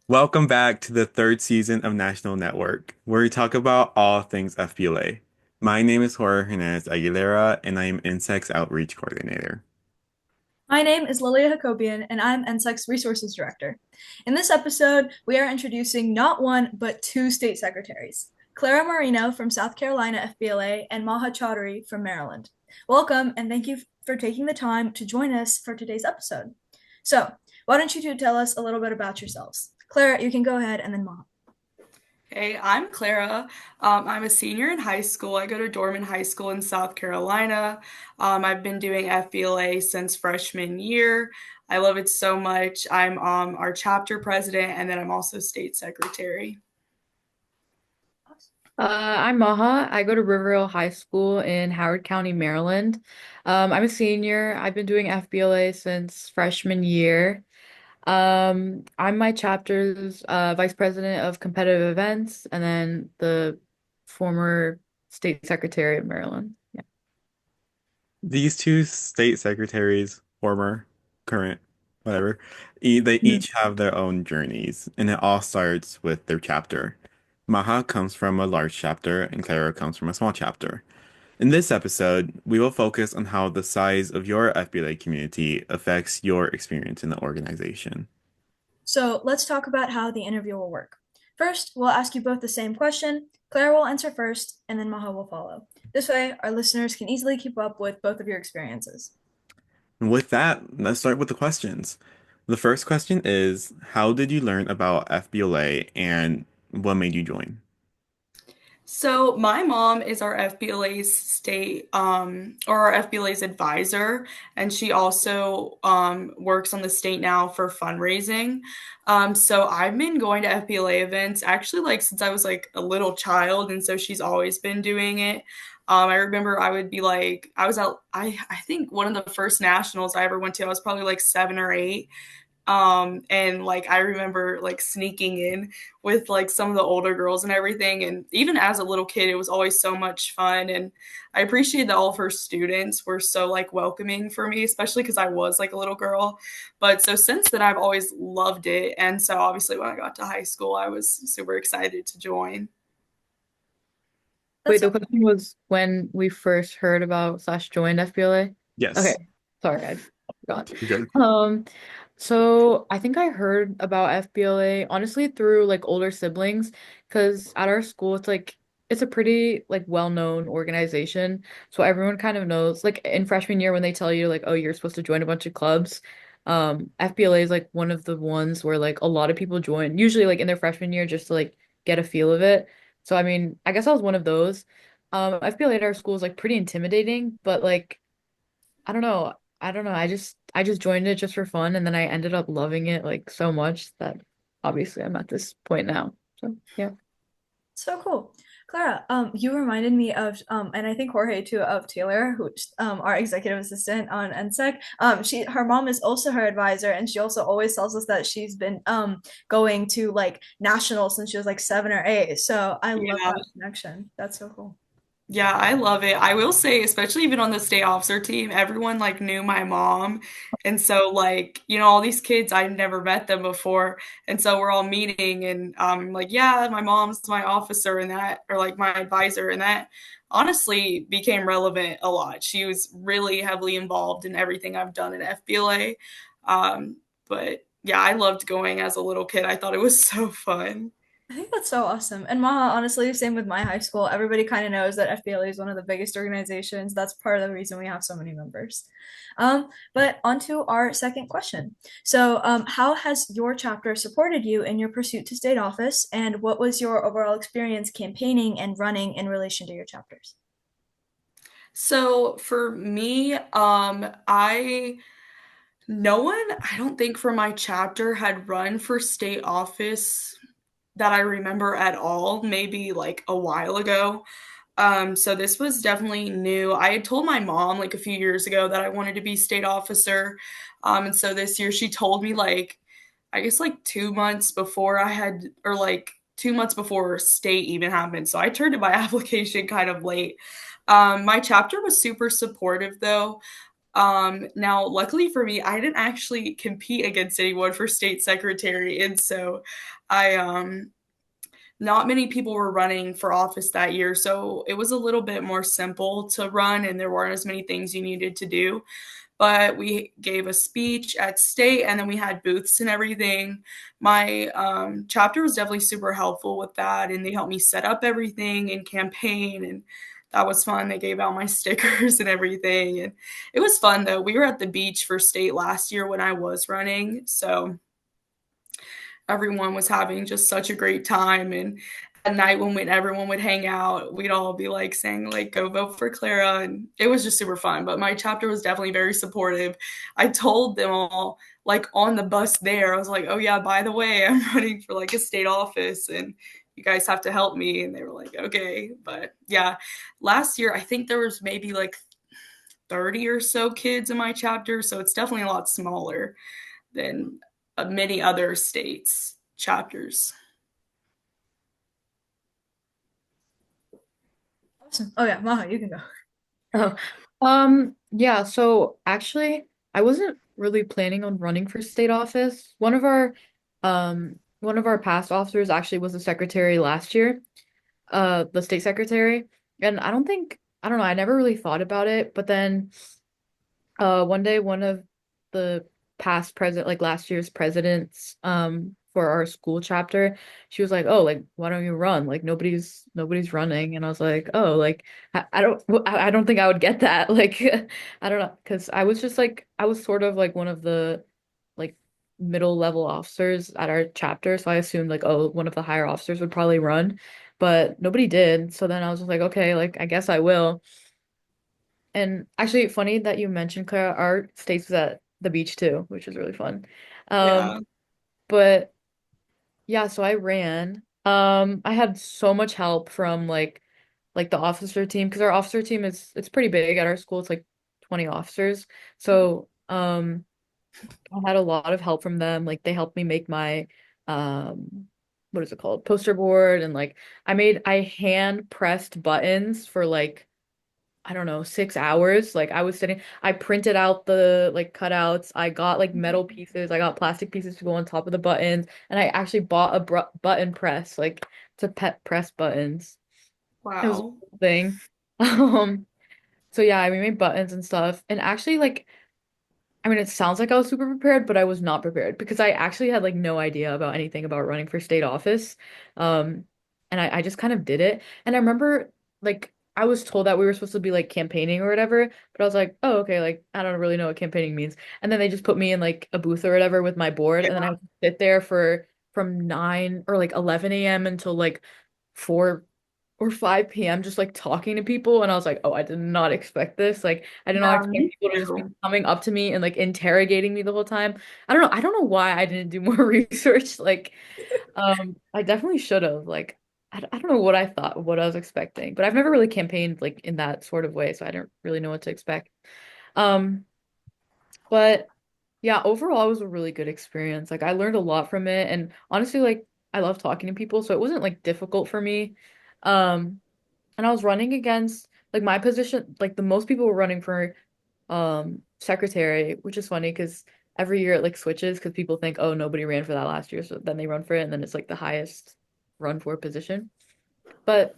Welcome back to the third season of National Network, where we talk about all things FBLA. My name is Jorge Hernandez Aguilera, and I am Insect's Outreach Coordinator. My name is Lilia Hakobian, and I'm NSEC's Resources Director. In this episode, we are introducing not one, but two state secretaries, Clara Marino from South Carolina FBLA and Maha Chaudhary from Maryland. Welcome, and thank you for taking the time to join us for today's episode. So, why don't you two tell us a little bit about yourselves? Clara, you can go ahead, and then Maha. Hey, I'm Clara. I'm a senior in high school. I go to Dorman High School in South Carolina. I've been doing FBLA since freshman year. I love it so much. I'm our chapter president, and then I'm also state secretary. I'm Maha. I go to Riverdale High School in Howard County, Maryland. I'm a senior. I've been doing FBLA since freshman year. I'm my chapter's vice president of competitive events and then the former state secretary of Maryland. Yeah. These two state secretaries, former, current, whatever, they Mhm. each have their own journeys, and it all starts with their chapter. Maha comes from a large chapter, and Clara comes from a small chapter. In this episode, we will focus on how the size of your FBLA community affects your experience in the organization. So let's talk about how the interview will work. First, we'll ask you both the same question. Claire will answer first, and then Maha will follow. This way, our listeners can easily keep up with both of your experiences. And with that, let's start with the questions. The first question is, how did you learn about FBLA and what made you join? So my mom is our FBLA's state or our FBLA's advisor, and she also works on the state now for fundraising. So I've been going to FBLA events actually like since I was like a little child, and so she's always been doing it. I remember I would be like I was out I think one of the first nationals I ever went to, I was probably like 7 or 8. And like I remember like sneaking in with like some of the older girls and everything, and even as a little kid it was always so much fun, and I appreciate that all of her students were so like welcoming for me, especially because I was like a little girl. But so since then I've always loved it, and so obviously when I got to high school I was super excited to join. That's Wait, so the question was when we first heard about slash joined FBLA? Yes. Okay, sorry, I forgot. You're good. Um, so I think I heard about FBLA honestly through like older siblings, because at our school it's a pretty like well-known organization. So everyone kind of knows. Like in freshman year when they tell you like, oh, you're supposed to join a bunch of clubs, FBLA is like one of the ones where like a lot of people join, usually like in their freshman year just to like get a feel of it. So I mean, I guess I was one of those. FBLA at our school is like pretty intimidating, but like I don't know. I don't know. I just joined it just for fun and then I ended up loving it like so much that obviously I'm at this point now. So yeah. so cool. Clara, you reminded me of, and I think Jorge too, of Taylor, who's our executive assistant on NSEC. Her mom is also her advisor, and she also always tells us that she's been going to like nationals since she was like 7 or 8. So I love Yeah. that connection. That's so cool. Yeah, I love it. I will say, especially even on the state officer team, everyone like knew my mom. And so like, all these kids, I've never met them before. And so we're all meeting and like, yeah, my mom's my officer and that, or like my advisor, and that honestly became relevant a lot. She was really heavily involved in everything I've done in FBLA. But yeah, I loved going as a little kid. I thought it was so fun. I think that's so awesome. And Maha, honestly, same with my high school. Everybody kind of knows that FBLA is one of the biggest organizations. That's part of the reason we have so many members. But on to our second question. So, how has your chapter supported you in your pursuit to state office, and what was your overall experience campaigning and running in relation to your chapters? So for me, I don't think for my chapter had run for state office that I remember at all, maybe like a while ago. So this was definitely new. I had told my mom like a few years ago that I wanted to be state officer. And so this year she told me like, I guess like 2 months before I had, or like 2 months before state even happened. So I turned in my application kind of late. My chapter was super supportive though. Now, luckily for me, I didn't actually compete against anyone for state secretary, and so I not many people were running for office that year, so it was a little bit more simple to run, and there weren't as many things you needed to do. But we gave a speech at state, and then we had booths and everything. My chapter was definitely super helpful with that, and they helped me set up everything and campaign, and that was fun. They gave out my stickers and everything, and it was fun though. We were at the beach for state last year when I was running, so everyone was having just such a great time. And at night when everyone would hang out, we'd all be like saying like go vote for Clara, and it was just super fun. But my chapter was definitely very supportive. I told them all like on the bus there, I was like, oh yeah, by the way, I'm running for like a state office and you guys have to help me. And they were like, okay. But yeah, last year I think there was maybe like 30 or so kids in my chapter, so it's definitely a lot smaller than many other states chapters. Awesome. Oh yeah, Maha, you can go. Oh, yeah, so actually, I wasn't really planning on running for state office. One of our past officers actually was the secretary last year, the state secretary. And I don't know, I never really thought about it, but then one day, one of the past president, like last year's presidents, for our school chapter, she was like, "Oh, like, why don't you run? Like, nobody's running." And I was like, "Oh, like, I don't think I would get that." Like, I don't know, because I was just like, I was sort of like one of the like middle level officers at our chapter, so I assumed like, oh, one of the higher officers would probably run, but nobody did. So then I was just like, okay, like, I guess I will. And actually, funny that you mentioned Clara, our states was at the beach too, which was really fun. Yeah. But yeah, so I ran. I had so much help from like the officer team because our officer team is it's pretty big at our school. It's like 20 officers. So I had a lot of help from them. Like they helped me make my what is it called? Poster board and like I hand pressed buttons for like I don't know, 6 hours. Like I was sitting, I printed out the like cutouts. I got like metal pieces. I got plastic pieces to go on top of the buttons, and I actually bought a button press, like to pet press buttons. It was a Wow. cool thing. Um, so yeah, we made buttons and stuff. And actually, like I mean, it sounds like I was super prepared, but I was not prepared because I actually had like no idea about anything about running for state office. Um, and I just kind of did it. And I remember like I was told that we were supposed to be like campaigning or whatever, but I was like, oh, okay, like I don't really know what campaigning means. And then they just put me in like a booth or whatever with my board, and then I would sit there for from 9 or like 11 a.m. until like 4 or 5 p.m. just like talking to people, and I was like, oh, I did not expect this. Like I did not Yeah, expect me people to just be too. coming up to me and like interrogating me the whole time. I don't know why I didn't do more research. Like I definitely should have. Like I don't know what I thought, what I was expecting, but I've never really campaigned like in that sort of way, so I don't really know what to expect. Um but yeah, overall it was a really good experience. Like I learned a lot from it, and honestly like I love talking to people, so it wasn't like difficult for me. Um and I was running against like my position, like the most people were running for secretary, which is funny because every year it like switches because people think, oh, nobody ran for that last year, so then they run for it, and then it's like the highest run for position. But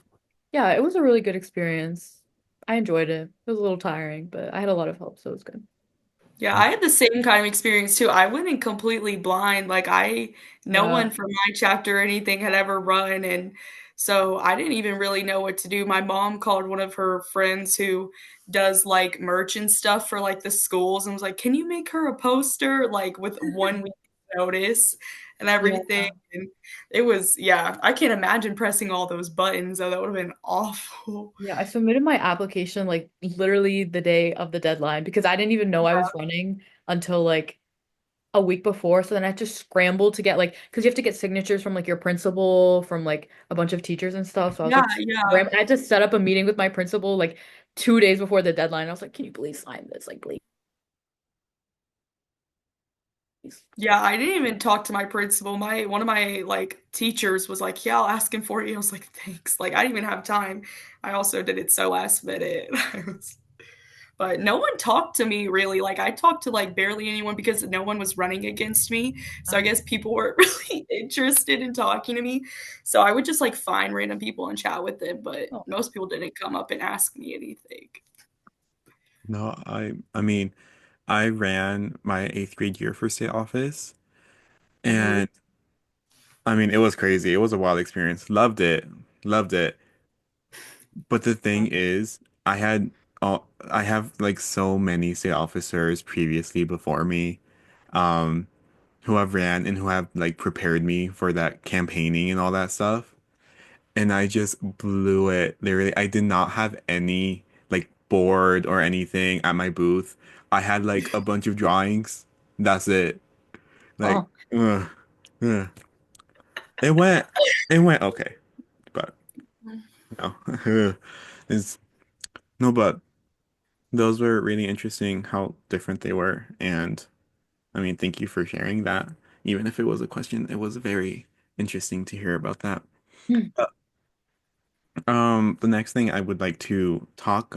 yeah, it was a really good experience. I enjoyed it. It was a little tiring, but I had a lot of help, so it was good. Yeah, I had the same kind of experience too. I went in completely blind. No Yeah. one from my chapter or anything had ever run. And so I didn't even really know what to do. My mom called one of her friends who does like merch and stuff for like the schools and was like, can you make her a poster like with 1 week notice and Yeah. everything? And it was, yeah, I can't imagine pressing all those buttons. So that would have been awful. Yeah, I submitted my application like literally the day of the deadline because I didn't even know I was running until like a week before. So then I had to scramble to get like, because you have to get signatures from like your principal, from like a bunch of teachers and stuff. So I was Yeah, like, yeah. I had to set up a meeting with my principal like 2 days before the deadline. I was like, can you please sign this? Like, please. Yeah, I didn't even talk to my principal. My one of my like teachers was like, "Yeah, I'll ask him for you." I was like, "Thanks." Like I didn't even have time. I also did it so last minute. But but no one talked to me really. Like I talked to like barely anyone because no one was running against me. So I guess people weren't really interested in talking to me. So I would just like find random people and chat with them, but Oh. most people didn't come up and ask me anything. No, I mean, I ran my eighth grade year for state office, Ooh. and I mean, it was crazy. It was a wild experience. Loved it. Loved it. But the thing is, I have like so many state officers previously before me, um, who have ran and who have like prepared me for that campaigning and all that stuff. And I just blew it. Literally, I did not have any like board or anything at my booth. I had like a bunch of drawings. That's it. Like, Oh. ugh, ugh. It went, it went okay, but no, it's no, but those were really interesting how different they were. And I mean, thank you for sharing that. Even if it was a question, it was very interesting to hear about that. The next thing I would like to talk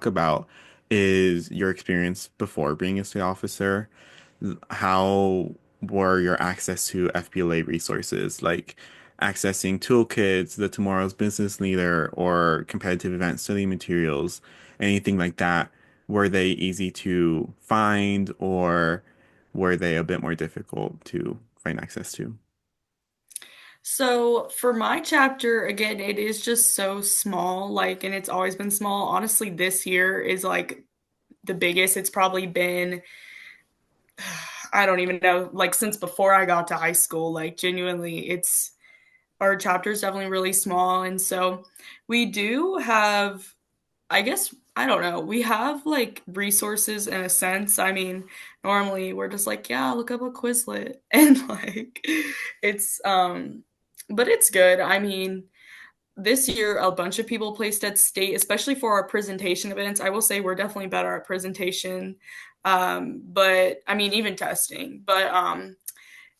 about is your experience before being a state officer. How were your access to FBLA resources, like accessing toolkits, the Tomorrow's Business Leader, or competitive event study materials, anything like that? Were they easy to find, or were they a bit more difficult to find access to? So for my chapter, again, it is just so small, like, and it's always been small. Honestly, this year is like the biggest it's probably been. I don't even know, like since before I got to high school, like genuinely, it's our chapter is definitely really small. And so we do have, I guess, I don't know, we have like resources in a sense. I mean, normally we're just like, yeah, look up a Quizlet and like but it's good. I mean, this year a bunch of people placed at state, especially for our presentation events. I will say we're definitely better at presentation. But I mean, even testing. But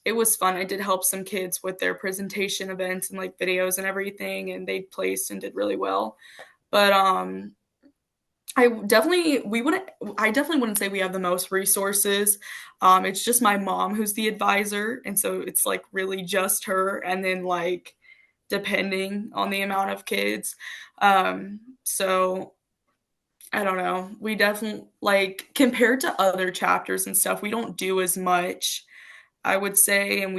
it was fun. I did help some kids with their presentation events and like videos and everything, and they placed and did really well. But I definitely wouldn't say we have the most resources. It's just my mom who's the advisor, and so it's like really just her, and then like depending on the amount of kids. So I don't know. We definitely like compared to other chapters and stuff, we don't do as much, I would say, and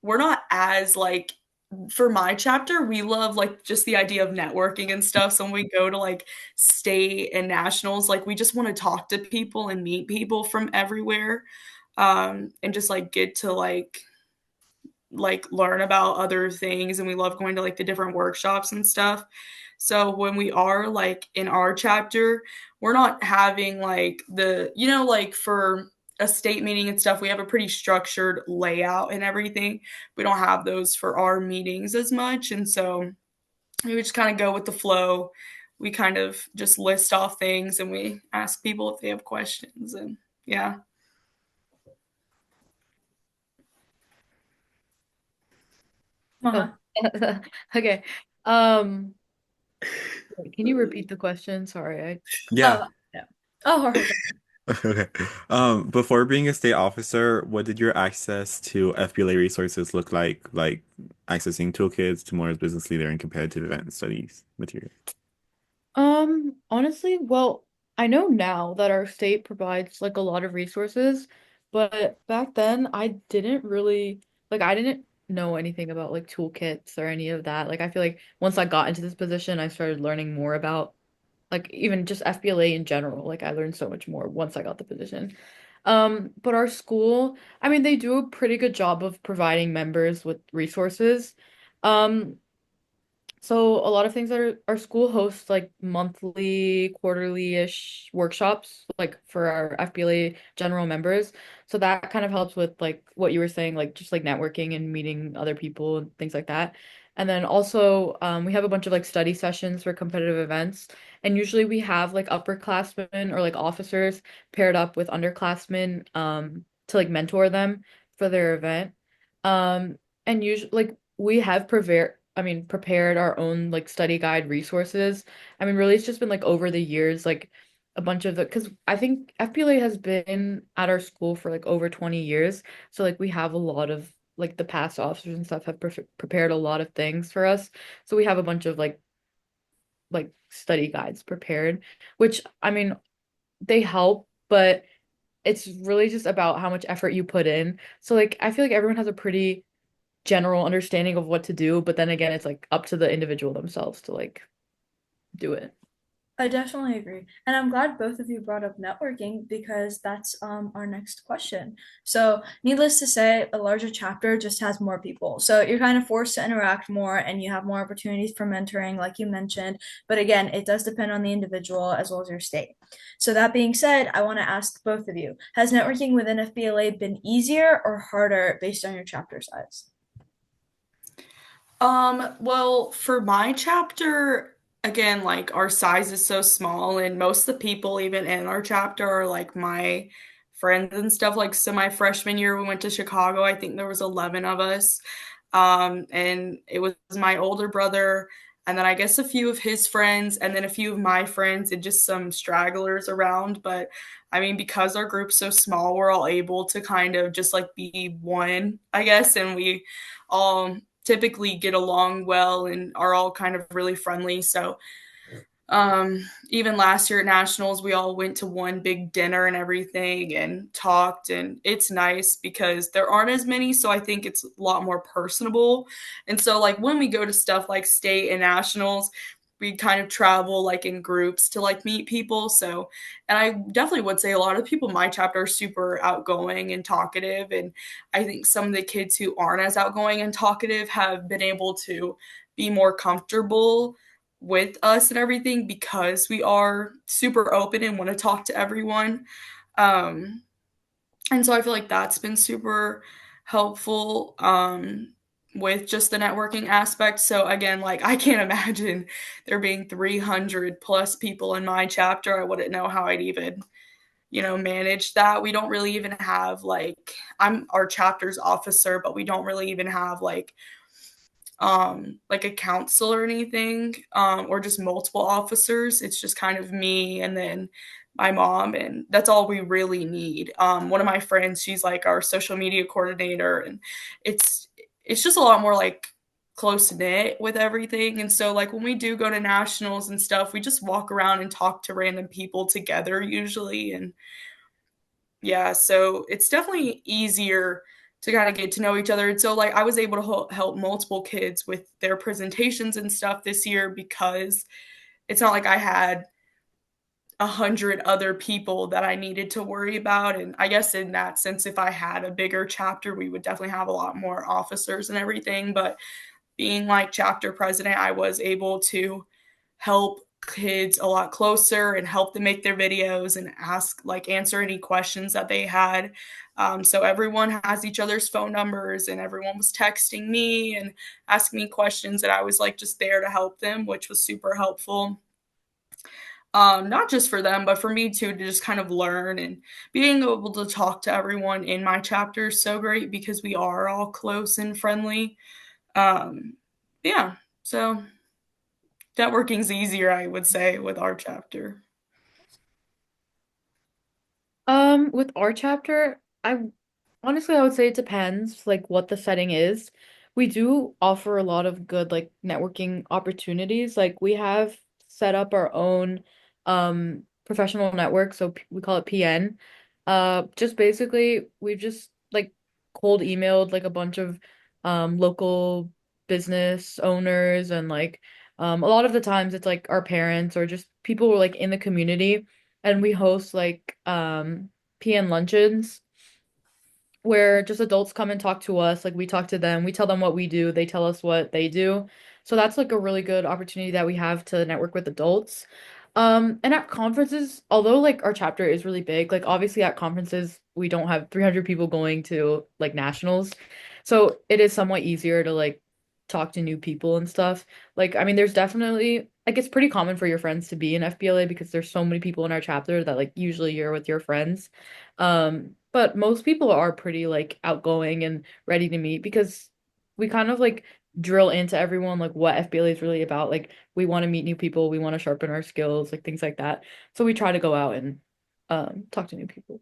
we're not as like for my chapter, we love like just the idea of networking and stuff. So when we go to like state and nationals, like we just want to talk to people and meet people from everywhere. And just like get to like learn about other things, and we love going to like the different workshops and stuff. So when we are like in our chapter, we're not having like like for a state meeting and stuff, we have a pretty structured layout and everything. We don't have those for our meetings as much. And so we would just kind of go with the flow. We kind of just list off things and we ask people if they have questions. And yeah. Oh. Uh-huh. Okay. Um, can you repeat the question? Sorry, I Yeah. Oh, yeah. Oh, all right. Okay. Before being a state officer, what did your access to FBLA resources look like? Like accessing toolkits, Tomorrow's Business Leader, and competitive event studies material. Honestly, well, I know now that our state provides like a lot of resources, but back then I didn't really I didn't know anything about like toolkits or any of that. Like I feel like once I got into this position, I started learning more about like even just FBLA in general. Like I learned so much more once I got the position. But our school, I mean, they do a pretty good job of providing members with resources. Um, so a lot of things that our school hosts like monthly, quarterly-ish workshops like for our FBLA general members. So that kind of helps with like what you were saying, like just like networking and meeting other people and things like that. And then also we have a bunch of like study sessions for competitive events. And usually we have like upperclassmen or like officers paired up with underclassmen to like mentor them for their event. And usually like we have I mean, prepared our own like study guide resources. I mean, really, it's just been like over the years, like a bunch of the, because I think FPLA has been at our school for like over 20 years. So like we have a lot of like the past officers and stuff have prepared a lot of things for us. So we have a bunch of like study guides prepared, which I mean, they help, but it's really just about how much effort you put in. So like I feel like everyone has a pretty general understanding of what to do, but then again, it's like up to the individual themselves to like do it. I definitely agree. And I'm glad both of you brought up networking because that's our next question. So, needless to say, a larger chapter just has more people. So, you're kind of forced to interact more and you have more opportunities for mentoring, like you mentioned. But again, it does depend on the individual as well as your state. So, that being said, I want to ask both of you, has networking within FBLA been easier or harder based on your chapter size? Well, for my chapter, again, like our size is so small, and most of the people, even in our chapter, are like my friends and stuff. Like, so my freshman year, we went to Chicago. I think there was 11 of us. And it was my older brother, and then I guess a few of his friends, and then a few of my friends, and just some stragglers around. But I mean, because our group's so small, we're all able to kind of just like be one, I guess, and we all typically get along well and are all kind of really friendly. So even last year at nationals, we all went to one big dinner and everything and talked, and it's nice because there aren't as many, so I think it's a lot more personable. And so like when we go to stuff like state and nationals, we kind of travel like in groups to like meet people. So, and I definitely would say a lot of people in my chapter are super outgoing and talkative, and I think some of the kids who aren't as outgoing and talkative have been able to be more comfortable with us and everything because we are super open and want to talk to everyone. Um, and so I feel like that's been super helpful with just the networking aspect. So again, like I can't imagine there being 300 plus people in my chapter. I wouldn't know how I'd even, manage that. We don't really even have like I'm our chapter's officer, but we don't really even have like a council or anything, or just multiple officers. It's just kind of me and then my mom, and that's all we really need. One of my friends, she's like our social media coordinator, and it's it's just a lot more like close knit with everything. And so like when we do go to nationals and stuff, we just walk around and talk to random people together usually. And yeah, so it's definitely easier to kind of get to know each other. And so, like, I was able to help multiple kids with their presentations and stuff this year because it's not like I had 100 other people that I needed to worry about. And I guess in that sense, if I had a bigger chapter, we would definitely have a lot more officers and everything. But being like chapter president, I was able to help kids a lot closer and help them make their videos and answer any questions that they had. So everyone has each other's phone numbers, and everyone was texting me and asking me questions, and I was like just there to help them, which was super helpful. Not just for them, but for me too, to just kind of learn, and being able to talk to everyone in my chapter is so great because we are all close and friendly. Um, yeah, so networking's easier, I would say, with our chapter. With our chapter, I honestly I would say it depends like what the setting is. We do offer a lot of good like networking opportunities. Like we have set up our own professional network, so we call it PN. Just basically we've just like cold emailed like a bunch of local business owners and like a lot of the times it's like our parents or just people who are like in the community, and we host like PN luncheons where just adults come and talk to us. Like we talk to them, we tell them what we do, they tell us what they do. So that's like a really good opportunity that we have to network with adults. And at conferences, although like our chapter is really big, like obviously at conferences we don't have 300 people going to like nationals. So it is somewhat easier to like talk to new people and stuff. Like I mean there's definitely like it's pretty common for your friends to be in FBLA because there's so many people in our chapter that like usually you're with your friends. But most people are pretty like outgoing and ready to meet because we kind of like drill into everyone like what FBLA is really about. Like we want to meet new people, we want to sharpen our skills, like things like that. So we try to go out and talk to new people.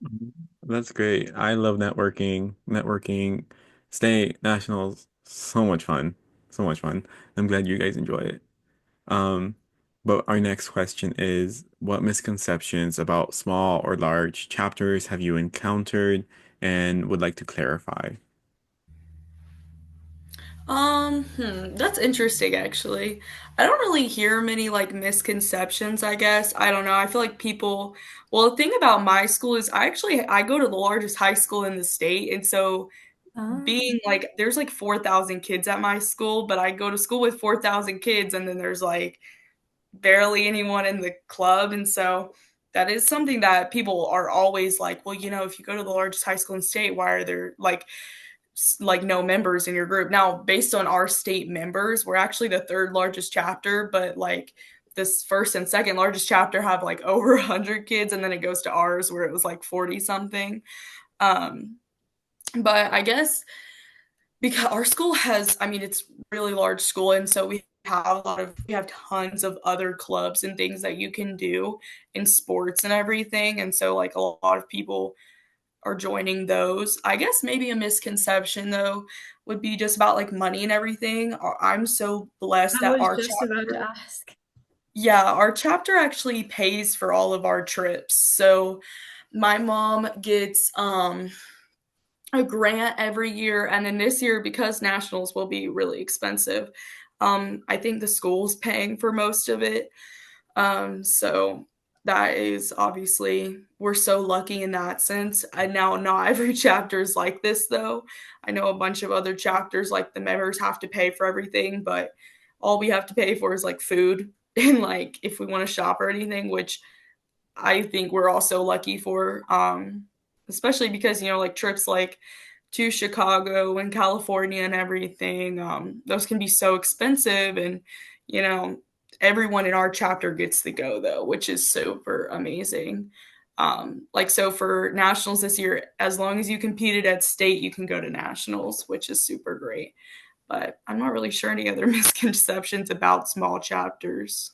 Mhm. That's great. I love networking. Networking, state, nationals, so much fun. So much fun. I'm glad you guys enjoy it. Um, but our next question is, what misconceptions about small or large chapters have you encountered and would like to clarify? That's interesting actually. I don't really hear many like misconceptions, I guess. I don't know. I feel like people, well, the thing about my school is I go to the largest high school in the state, and so Ah. being like there's like 4,000 kids at my school, but I go to school with 4,000 kids and then there's like barely anyone in the club, and so that is something that people are always like, well, if you go to the largest high school in the state, why are there like no members in your group. Now, based on our state members, we're actually the third largest chapter, but like this first and second largest chapter have like over 100 kids, and then it goes to ours where it was like 40 something. Um, but I guess because our school has, I mean, it's really large school, and so we have tons of other clubs and things that you can do in sports and everything, and so like a lot of people are joining those. I guess maybe a misconception though would be just about like money and everything. I'm so blessed I that was our just about to chapter, ask. yeah, our chapter actually pays for all of our trips. So my mom gets a grant every year, and then this year because nationals will be really expensive, I think the school's paying for most of it. So that is obviously we're so lucky in that sense. And now not every chapter is like this though. I know a bunch of other chapters like the members have to pay for everything, but all we have to pay for is like food and like if we want to shop or anything, which I think we're also lucky for. Especially because like trips like to Chicago and California and everything, those can be so expensive, and you know everyone in our chapter gets to go though, which is super amazing. Like so for nationals this year, as long as you competed at state, you can go to nationals, which is super great. But I'm not really sure any other misconceptions about small chapters.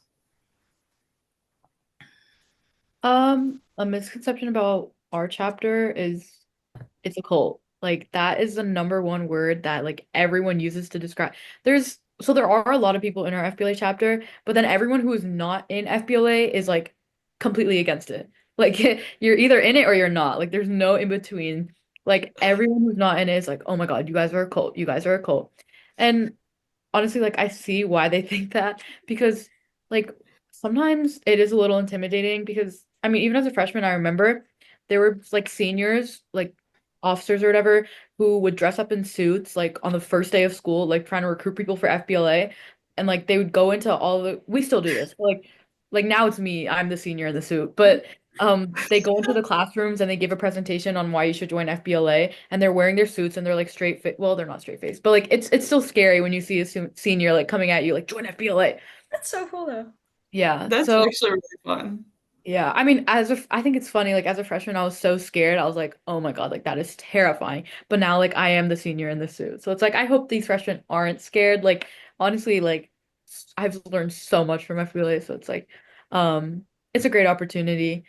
A misconception about our chapter is it's a cult. Like that is the number one word that like everyone uses to describe. There are a lot of people in our FBLA chapter, but then everyone who is not in FBLA is like completely against it. Like you're either in it or you're not. Like there's no in between. Like everyone who's not in it is like, "Oh my God, you guys are a cult. You guys are a cult." And honestly, like I see why they think that because like sometimes it is a little intimidating because I mean, even as a freshman, I remember there were like seniors, like officers or whatever, who would dress up in suits like on the first day of school, like trying to recruit people for FBLA. And like they would go into all the we still do this. Like now it's me, I'm the senior in the suit. But they go into the classrooms and they give a presentation on why you should join FBLA and they're wearing their suits and they're like straight fit. Well, they're not straight faced, but like it's still scary when you see a senior like coming at you like join FBLA. That's so cool though. Yeah. That's So actually really fun. yeah, I mean, I think it's funny. Like as a freshman, I was so scared. I was like, "Oh my God, like that is terrifying." But now, like, I am the senior in the suit, so it's like I hope these freshmen aren't scared. Like honestly, like I've learned so much from FBLA, so it's like, it's a great opportunity.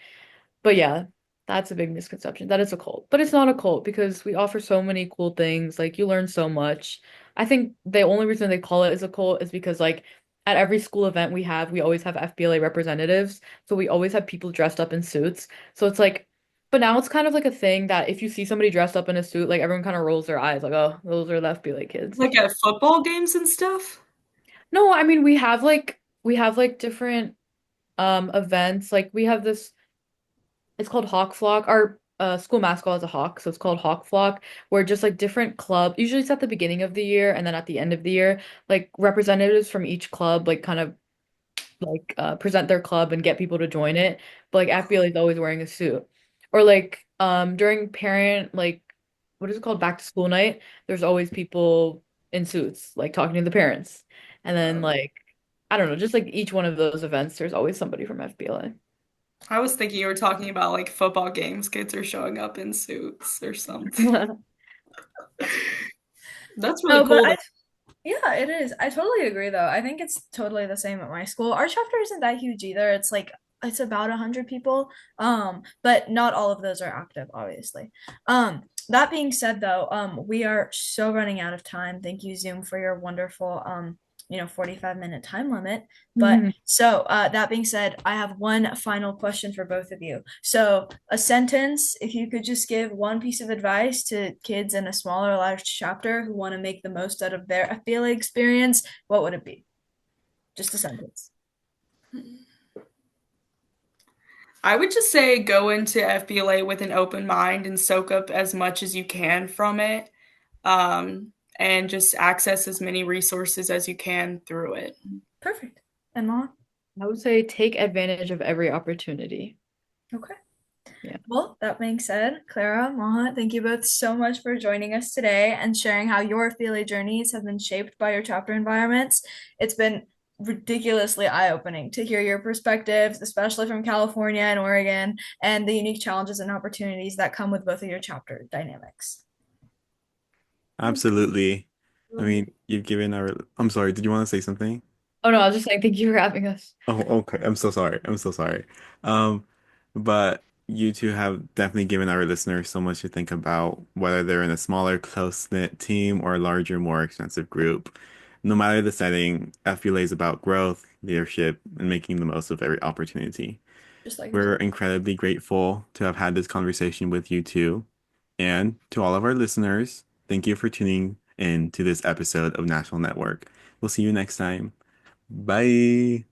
But yeah, that's a big misconception that it's a cult. But it's not a cult because we offer so many cool things. Like you learn so much. I think the only reason they call it is a cult is because like at every school event we always have FBLA representatives. So we always have people dressed up in suits. So it's like, but now it's kind of like a thing that if you see somebody dressed up in a suit, like everyone kind of rolls their eyes, like, oh, those are the FBLA kids. Like at football games and stuff. No, I mean we have like different events. Like we have this it's called Hawk Flock. Our school mascot is a hawk, so it's called Hawk Flock, where just like different club, usually it's at the beginning of the year and then at the end of the year, like representatives from each club like kind of like present their club and get people to join it. But like FBLA is always wearing a suit. Or like during parent like what is it called? Back to school night, there's always people in suits, like talking to the parents. And then like I don't know, just like each one of those events, there's always somebody from FBLA. I was thinking you were talking about like football games. Kids are showing up in suits or something. That's really No, but cool. I Yeah, it is. I totally agree though. I think it's totally the same at my school. Our chapter isn't that huge either. It's about 100 people. But not all of those are active, obviously. That being said though, we are so running out of time. Thank you, Zoom, for your wonderful 45-minute time limit. But Mhm. so that being said, I have one final question for both of you. So a sentence, if you could just give one piece of advice to kids in a small or large chapter who want to make the most out of their FBLA experience, what would it be? Just a sentence. I would just say go into FBLA with an open mind and soak up as much as you can from it, and just access as many resources as you can through it. Perfect. And Mom? I would say take advantage of every opportunity. Okay. Yeah. Well, that being said, Clara, Maha, thank you both so much for joining us today and sharing how your FBLA journeys have been shaped by your chapter environments. It's been ridiculously eye-opening to hear your perspectives, especially from California and Oregon, and the unique challenges and opportunities that come with both of your chapter dynamics. Absolutely. I mean, you've given our, I'm sorry, did you want to say something? Oh no, I was just saying thank you for having us. Oh, okay. I'm so sorry. I'm so sorry. Um, but you two have definitely given our listeners so much to think about, whether they're in a smaller, close-knit team or a larger, more extensive group. No matter the setting, FBLA is about growth, leadership, and making the most of every opportunity. Just like We're yourself. incredibly grateful to have had this conversation with you two. And to all of our listeners, thank you for tuning in to this episode of National Network. We'll see you next time. Bye.